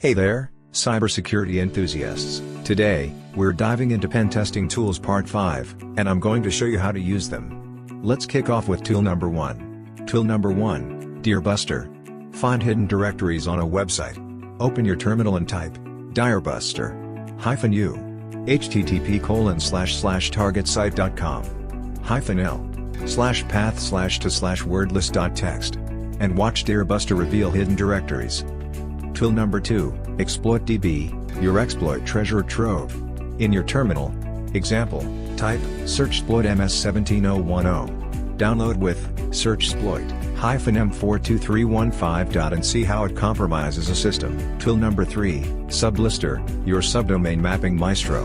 Hey there, cybersecurity enthusiasts. Today, we're diving into pen testing tools part 5, and I'm going to show you how to use them. Let's kick off with tool number 1. Tool number 1, DirBuster. Find hidden directories on a website. Open your terminal and type DirBuster -u http://targetsite.com -l/path/to/wordlist.txt and watch DirBuster reveal hidden directories. Tool number 2, EXPLOITDB, your exploit treasure trove. In your terminal, example, type searchsploit ms17010. Download with searchsploit-m42315. and see how it compromises a system. Tool number 3, Sublister, your subdomain mapping maestro.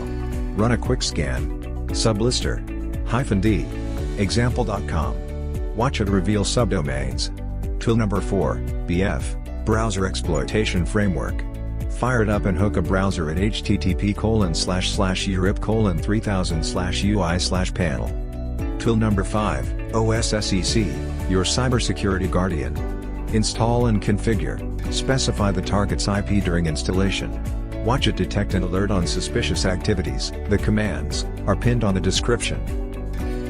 Run a quick scan. Sublister-d example.com. Watch it reveal subdomains. Tool number 4, BF, Browser Exploitation Framework. Fire it up and hook a browser at http://urip:3000/ui/panel. Tool number 5, OSSEC, your cybersecurity guardian. Install and configure. Specify the target's IP during installation. Watch it detect and alert on suspicious activities. The commands are pinned on the description.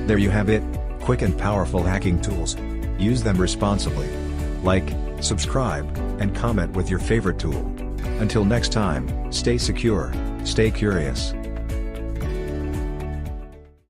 There you have it, quick and powerful hacking tools. Use them responsibly. Like, subscribe, and comment with your favorite tool. Until next time, stay secure, stay curious.